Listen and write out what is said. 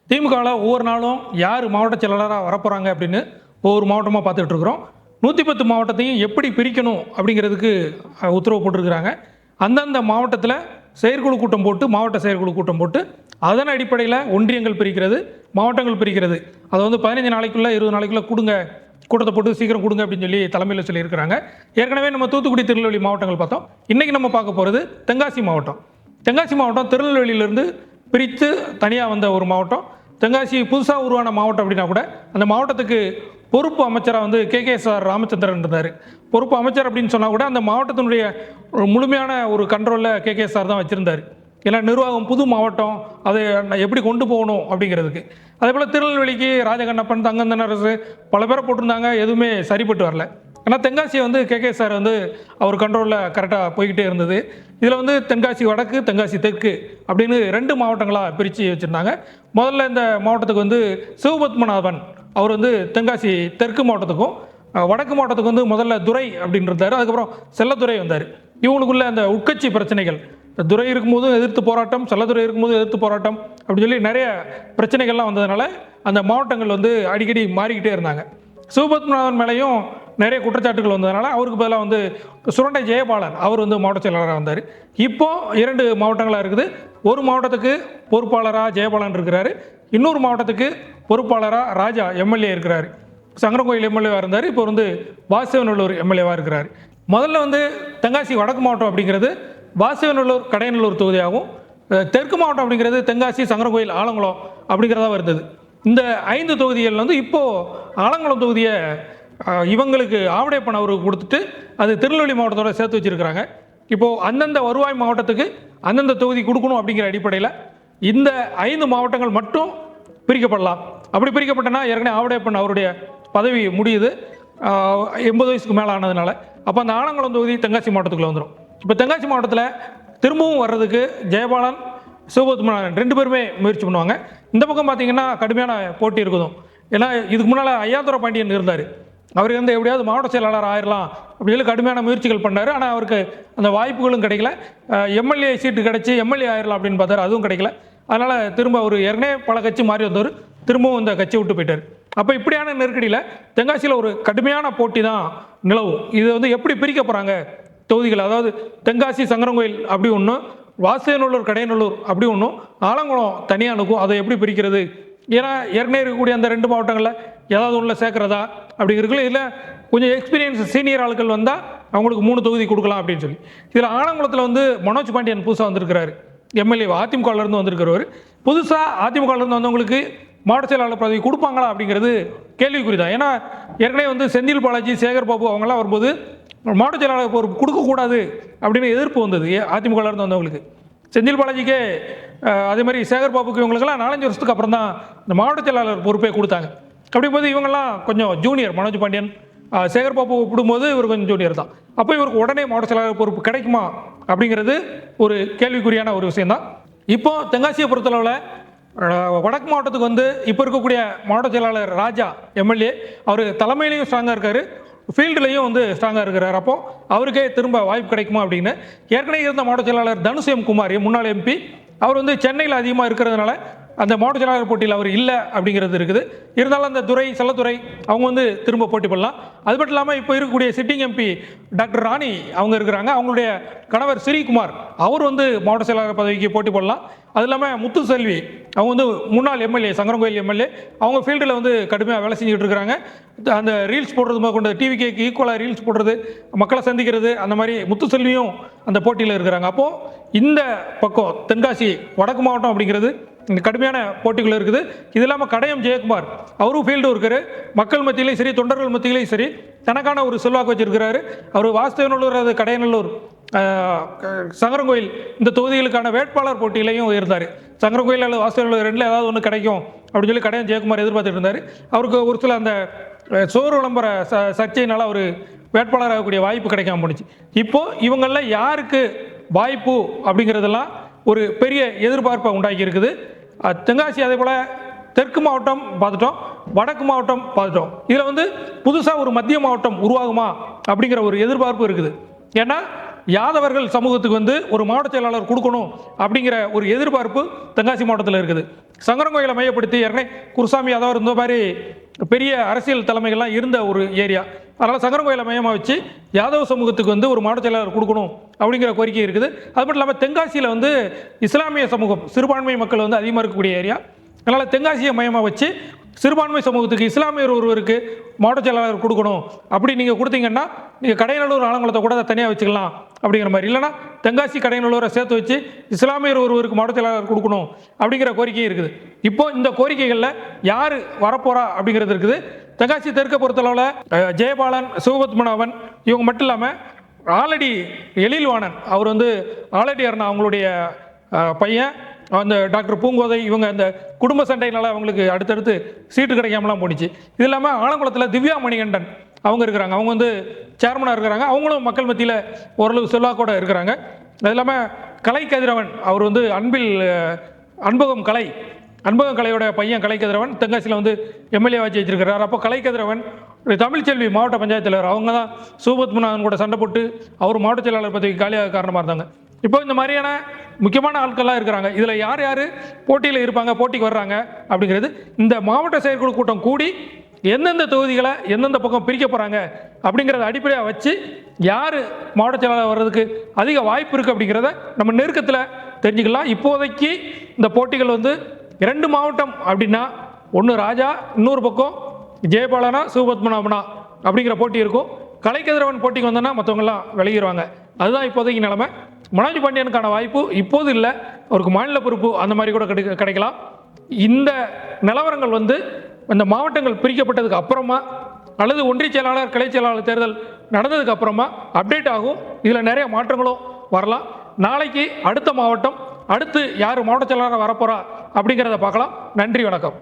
திமுகவில் ஒவ்வொரு நாளும் யார் மாவட்ட செயலாளராக வரப்போகிறாங்க அப்படின்னு ஒவ்வொரு மாவட்டமாக பார்த்துட்டு இருக்கிறோம். 110 மாவட்டத்தையும் எப்படி பிரிக்கணும் அப்படிங்கிறதுக்கு உத்தரவு போட்டிருக்கிறாங்க. அந்தந்த மாவட்டத்தில் செயற்குழு கூட்டம் போட்டு, மாவட்ட செயற்குழு கூட்டம் போட்டு, அதன் அடிப்படையில் ஒன்றியங்கள் பிரிக்கிறது, மாவட்டங்கள் பிரிக்கிறது. அதை 15 நாளைக்குள்ளே 20 நாளைக்குள்ளே கொடுங்க, கூட்டத்தை போட்டு சீக்கிரம் கொடுங்க அப்படின்னு சொல்லி தலைமையில் சொல்லியிருக்கிறாங்க. ஏற்கனவே நம்ம தூத்துக்குடி, திருநெல்வேலி மாவட்டங்கள் பார்த்தோம். இன்றைக்கி நம்ம பார்க்க போகிறது தென்காசி மாவட்டம். தென்காசி மாவட்டம் திருநெல்வேலியிலிருந்து பிரித்து தனியாக வந்த ஒரு மாவட்டம். தென்காசி புதுசாக உருவான மாவட்டம் அப்படின்னா கூட அந்த மாவட்டத்துக்கு பொறுப்பு அமைச்சராக KKSR ராமச்சந்திரன் இருந்தார். பொறுப்பு அமைச்சர் அப்படின்னு சொன்னால் கூட அந்த மாவட்டத்தினுடைய முழுமையான ஒரு கண்ட்ரோலில் KKSR தான் வச்சுருந்தார். ஏன்னா நிர்வாகம் புது மாவட்டம், அதை எப்படி கொண்டு போகணும் அப்படிங்கிறதுக்கு. அதே போல் திருநெல்வேலிக்கு ராஜகண்ணப்பன், தங்கந்தனரசு பல பேரை போட்டிருந்தாங்க, எதுவுமே சரிப்பட்டு வரல. ஆனால் தென்காசியை KKSR அவர் கண்ட்ரோலில் கரெக்டாக போய்கிட்டே இருந்தது. இதில் தென்காசி வடக்கு, தென்காசி தெற்கு அப்படின்னு 2 மாவட்டங்களாக பிரித்து வச்சுருந்தாங்க. முதல்ல இந்த மாவட்டத்துக்கு சிவபத்மநாபன் அவர் தென்காசி தெற்கு மாவட்டத்துக்கும் வடக்கு மாவட்டத்துக்கு முதல்ல துரை அப்படின்னு இருந்தார். அதுக்கப்புறம் செல்லத்துறை வந்தார். இவங்களுக்குள்ள அந்த உட்கட்சி பிரச்சனைகள், துரை இருக்கும்போதும் எதிர்த்து போராட்டம், செல்லத்துறை இருக்கும்போது எதிர்த்து போராட்டம் அப்படின்னு சொல்லி நிறைய பிரச்சனைகள்லாம் வந்ததுனால அந்த மாவட்டங்கள் அடிக்கடி மாறிக்கிட்டே இருந்தாங்க. சிவபத்மநாபன் மேலேயும் நிறைய குற்றச்சாட்டுகள் வந்ததுனால அவருக்கு பதிலாக சுரண்டை ஜெயபாலன் அவர் மாவட்ட செயலாளராக வந்தார். இப்போது 2 மாவட்டங்களாக இருக்குது. ஒரு மாவட்டத்துக்கு பொறுப்பாளராக ஜெயபாலன் இருக்கிறாரு, இன்னொரு மாவட்டத்துக்கு பொறுப்பாளராக ராஜா எம்எல்ஏ இருக்கிறார். சங்கரங்கோயில் எம்எல்ஏவாக இருந்தார். இப்போ வாசவநல்லூர் எம்எல்ஏவாக இருக்கிறார். முதல்ல தென்காசி வடக்கு மாவட்டம் அப்படிங்கிறது வாசவநல்லூர் கடையநல்லூர் தொகுதியாகவும், தெற்கு மாவட்டம் அப்படிங்கிறது தென்காசி சங்கரங்கோயில் ஆலங்குளம் அப்படிங்கிறதா வருது. இந்த 5 தொகுதிகள் இப்போது ஆலங்குளம் தொகுதியை இவங்களுக்கு ஆவடையப்பன் அவருக்கு கொடுத்துட்டு அது திருநெல்வேலி மாவட்டத்தோட சேர்த்து வச்சுருக்கிறாங்க. இப்போது அந்தந்த வருவாய் மாவட்டத்துக்கு அந்தந்த தொகுதி கொடுக்கணும் அப்படிங்கிற அடிப்படையில் இந்த 5 மாவட்டங்கள் மட்டும் பிரிக்கப்படலாம். அப்படி பிரிக்கப்பட்டனா ஏற்கனவே ஆவடையப்பன் அவருடைய பதவி முடியுது 80 வயசுக்கு மேலே ஆனதுனால. அப்போ அந்த ஆலங்குளம் தொகுதி தென்காசி மாவட்டத்துக்குள்ளே வந்துடும். இப்போ தென்காசி மாவட்டத்தில் திரும்பவும் வர்றதுக்கு ஜெயபாலன், சிவபத்மநாதன் 2 பேருமே முயற்சி பண்ணுவாங்க. இந்த பக்கம் பார்த்திங்கன்னா கடுமையான போட்டி இருக்குதும். ஏன்னா இதுக்கு முன்னால் ஐயாதுரை பாண்டியன் இருந்தார். அவர் எப்படியாவது மாவட்ட செயலாளர் ஆயிடலாம் அப்படின்னு சொல்லி கடுமையான முயற்சிகள் பண்ணார். ஆனால் அவருக்கு அந்த வாய்ப்புகளும் கிடைக்கல. எம்எல்ஏ சீட்டு கிடச்சி எம்எல்ஏ ஆயிடலாம் அப்படின்னு பார்த்தார், அதுவும் கிடைக்கல. அதனால் திரும்ப அவர் ஏற்கனவே பல கட்சி மாறி வந்தவர் திரும்பவும் இந்த கட்சியை விட்டு போயிட்டார். அப்போ இப்படியான நெருக்கடியில் தென்காசியில் ஒரு கடுமையான போட்டி தான் நிலவும். இது எப்படி பிரிக்க போகிறாங்க தொகுதிகள், அதாவது தென்காசி சங்கரங்கோயில் அப்படி ஒன்று, வாசவநல்லூர் கடையநல்லூர் அப்படி ஒன்றும், ஆலங்குளம் தனியாக இருக்கும், அதை எப்படி பிரிக்கிறது? ஏன்னா ஏற்கனவே இருக்கக்கூடிய அந்த 2 மாவட்டங்களில் ஏதாவது ஒன்றில் சேர்க்குறதா அப்படிங்கிறதுக்குள்ள இதில் கொஞ்சம் எக்ஸ்பீரியன்ஸ் சீனியர் ஆட்கள் வந்தால் அவங்களுக்கு 3 தொகுதி கொடுக்கலாம் அப்படின்னு சொல்லி. இதில் ஆலங்குளத்தில் மனோஜ் பாண்டியன் புதுசாக வந்திருக்கிறாரு, எம்எல்ஏ அதிமுகவிலேருந்து வந்திருக்கிறவர். புதுசாக அதிமுகவிலேருந்து வந்தவங்களுக்கு மாவட்ட செயலாளர் பதவி கொடுப்பாங்களா அப்படிங்கிறது கேள்விக்குறி தான். ஏன்னா ஏற்கனவே செந்தில் பாலாஜி, சேகர் பாபு அவங்களாம் வரும்போது மாவட்ட செயலாளர் பொறுப்பு கொடுக்கக்கூடாது அப்படின்னு எதிர்ப்பு வந்தது அதிமுகவிலேருந்து வந்தவங்களுக்கு. செந்தில் பாலாஜிக்கே அதே மாதிரி சேகர் பாபுக்கு இவங்களுக்கெல்லாம் 4-5 வருஷத்துக்கு அப்புறம் தான் இந்த மாவட்ட செயலாளர் பொறுப்பே கொடுத்தாங்க. அப்படிங்கும்போது இவங்கெல்லாம் கொஞ்சம் ஜூனியர், மனோஜ் பாண்டியன் சேகர் பாபு விடும்போது இவர் கொஞ்சம் ஜூனியர் தான். அப்போ இவருக்கு உடனே மாவட்ட செயலாளர் பொறுப்பு கிடைக்குமா அப்படிங்கிறது ஒரு கேள்விக்குறியான ஒரு விஷயந்தான். இப்போது தென்காசியை பொறுத்தளவில் வடக்கு மாவட்டத்துக்கு இப்போ இருக்கக்கூடிய மாவட்ட செயலாளர் ராஜா எம்எல்ஏ அவர் தலைமையிலையும் ஸ்ட்ராங்காக இருக்கார், ஃபீல்டுலையும் ஸ்ட்ராங்காக இருக்கிறார். அப்போ அவருக்கே திரும்ப வாய்ப்பு கிடைக்குமா அப்படின்னு ஏற்கனவே இருந்த மாவட்ட செயலாளர் தனுஷ் எம் குமார் முன்னாள் எம்பி அவர் சென்னையில் அதிகமாக இருக்கிறதுனால அந்த மாவட்ட செயலாளர் போட்டியில் அவர் இல்லை அப்படிங்கிறது இருக்குது. இருந்தாலும் அந்த துரை, செல்லத்துறை அவங்க திரும்ப போட்டி பண்ணலாம். அது மட்டும் இல்லாமல் இப்போ இருக்கக்கூடிய சிட்டிங் எம்பி டாக்டர் ராணி அவங்க இருக்கிறாங்க. அவங்களுடைய கணவர் ஸ்ரீகுமார் அவர் மாவட்ட செயலாளர் பதவிக்கு போட்டி போடலாம். அது இல்லாமல் முத்துசெல்வி அவங்க முன்னாள் எம்எல்ஏ, சங்கரங்கோயில் எம்எல்ஏ, அவங்க ஃபீல்டில் கடுமையாக வேலை செஞ்சுட்டு இருக்கிறாங்க. அந்த ரீல்ஸ் போடுறது கொண்டு டிவிக்கு ஈக்குவலாக ரீல்ஸ் போடுறது, மக்களை சந்திக்கிறது, அந்த மாதிரி முத்துசெல்வியும் அந்த போட்டியில் இருக்கிறாங்க. அப்போது இந்த பக்கம் தென்காசி வடக்கு மாவட்டம் அப்படிங்கிறது இந்த கடுமையான போட்டிகள் இருக்குது. இது இல்லாமல் கடையம் ஜெயக்குமார் அவரும் ஃபீல்டு இருக்கார். மக்கள் மத்தியிலையும் சரி, தொண்டர்கள் மத்தியிலையும் சரி தனக்கான ஒரு செல்வாக்கு வச்சிருக்கிறாரு. அவர் வாசவநல்லூர், அது கடையநல்லூர், சங்கரங்கோயில் இந்த தொகுதிகளுக்கான வேட்பாளர் போட்டியிலையும் இருந்தார். சங்கரங்கோயில் அல்லது வாசவநல்லூர் 2ல் ஏதாவது ஒன்று கிடைக்கும் அப்படின்னு சொல்லி கடையம் ஜெயக்குமார் எதிர்பார்த்துட்டு இருந்தார். அவருக்கு ஒரு சில அந்த சோறு விளம்பர சர்ச்சையினால் அவர் வேட்பாளராகக்கூடிய வாய்ப்பு கிடைக்காம போணுச்சு. இப்போது இவங்களில் யாருக்கு வாய்ப்பு அப்படிங்கிறதெல்லாம் ஒரு பெரிய எதிர்பார்ப்பை உண்டாக்கி இருக்குது. தென்காசி அதே போல் தெற்கு மாவட்டம் பார்த்துட்டோம், வடக்கு மாவட்டம் பார்த்துட்டோம். இதில் புதுசாக ஒரு மத்திய மாவட்டம் உருவாகுமா அப்படிங்கிற ஒரு எதிர்பார்ப்பு இருக்குது. ஏன்னா யாதவர்கள் சமூகத்துக்கு வந்து ஒரு மாவட்ட செயலாளர் கொடுக்கணும் அப்படிங்கிற ஒரு எதிர்பார்ப்பு தென்காசி மாவட்டத்தில் இருக்குது. சங்கரங்கோயிலை மையப்படுத்தி ஏற்கனவே குருசாமி யாதவர் இந்த மாதிரி பெரிய அரசியல் தலைமைகள்லாம் இருந்த ஒரு ஏரியா. அதனால் சங்கரங்கோயிலை மையமாக வச்சு யாதவ சமூகத்துக்கு வந்து ஒரு மாவட்ட செயலாளர் கொடுக்கணும் அப்படிங்கிற கோரிக்கை இருக்குது. அது மட்டும் இல்லாமல் தென்காசியில் வந்து இஸ்லாமிய சமூகம் சிறுபான்மை மக்கள் வந்து அதிகமாக இருக்கக்கூடிய ஏரியா. அதனால் தென்காசியை மையமாக வச்சு சிறுபான்மை சமூகத்துக்கு இஸ்லாமியர் ஒருவருக்கு மாவட்ட செயலாளர் கொடுக்கணும். அப்படி நீங்கள் கொடுத்தீங்கன்னா நீங்கள் கடையநல்லூர் ஆலங்குளத்தை கூட தனியாக வச்சுக்கலாம் அப்படிங்கிற மாதிரி, இல்லைனா தென்காசி கடையநல்லூரை சேர்த்து வச்சு இஸ்லாமியர் ஒருவருக்கு மாவட்ட செயலாளர் கொடுக்கணும் அப்படிங்கிற கோரிக்கை இருக்குது. இப்போ இந்த கோரிக்கைகளில் யார் வரப்போறா அப்படிங்கிறது இருக்குது. தென்காசி தெற்கை பொறுத்தளவில் ஜெயபாலன், சிவபத்மநாபன் இவங்க மட்டும் இல்லாமல் ஆல்ரெடி எழில்வாணன் அவர் வந்து ஆல்ரெடி அவங்களுடைய பையன் அந்த டாக்டர் பூங்கோதை இவங்க அந்த குடும்ப சண்டையினால அவங்களுக்கு அடுத்தடுத்து சீட்டு கிடைக்காமலாம் போணுச்சு. இது இல்லாமல் ஆலங்குளத்தில் திவ்யா மணிகண்டன் அவங்க இருக்கிறாங்க. அவங்க வந்து சேர்மனாக இருக்கிறாங்க. அவங்களும் மக்கள் மத்தியில் ஓரளவு செல்வாக்கோட இருக்கிறாங்க. அது இல்லாமல் கலை கதிரவன் அவர் வந்து அன்பகம் கலையோட பையன் கலை கதிரவன் தென்காசியில் வந்து எம்எல்ஏ வச்சு வச்சிருக்கிறார். அப்போ கலை கதிரவன் தமிழ்ச்செல்வி மாவட்ட பஞ்சாயத்து தலைவர் அவங்க தான் சிவபத்மநாதன் கூட சண்டை போட்டு அவர் மாவட்ட செயலாளர் பதவிக்கு காலியாக காரணமாக இருந்தாங்க. இப்போ இந்த மாதிரியான முக்கியமான ஆட்கள்லாம் இருக்கிறாங்க. இதில் யார் யார் போட்டியில் இருப்பாங்க, போட்டிக்கு வர்றாங்க அப்படிங்கிறது இந்த மாவட்ட செயற்குழு கூட்டம் கூடி எந்தெந்த தொகுதிகளை எந்தெந்த பக்கம் பிரிக்க போகிறாங்க அப்படிங்கிறத அடிப்படையாக வச்சு யார் மாவட்ட செயலாளர் வர்றதுக்கு அதிக வாய்ப்பு இருக்குது அப்படிங்கிறத நம்ம நெருக்கத்தில் தெரிஞ்சுக்கலாம். இப்போதைக்கு இந்த போட்டிகள் வந்து 2 மாவட்டம் அப்படின்னா ஒன்று ராஜா, இன்னொரு பக்கம் ஜெயபாலனா சிவபத்மநாபனா அப்படிங்கிற போட்டி இருக்கும். கலைக்கதிரவன் போட்டிக்கு வந்தோன்னா மற்றவங்கெல்லாம் விலகிடுவாங்க. அதுதான் இப்போதைக்கு நிலைமை. மனோஜ் பாண்டியனுக்கான வாய்ப்பு இப்போது இல்லை, அவருக்கு மாநில பொறுப்பு அந்த மாதிரி கூட கிடைக்கலாம். இந்த நிலவரங்கள் வந்து இந்த மாவட்டங்கள் பிரிக்கப்பட்டதுக்கு அப்புறமா அல்லது ஒன்றிய செயலாளர் கிளை செயலாளர் தேர்தல் நடந்ததுக்கு அப்புறமா அப்டேட் ஆகும். இதில் நிறைய மாற்றங்களும் வரலாம். நாளைக்கு அடுத்த மாவட்டம் அடுத்து யார் மாவட்ட செயலாளராக வரப்போறா அப்படிங்கிறத பார்க்கலாம். நன்றி, வணக்கம்.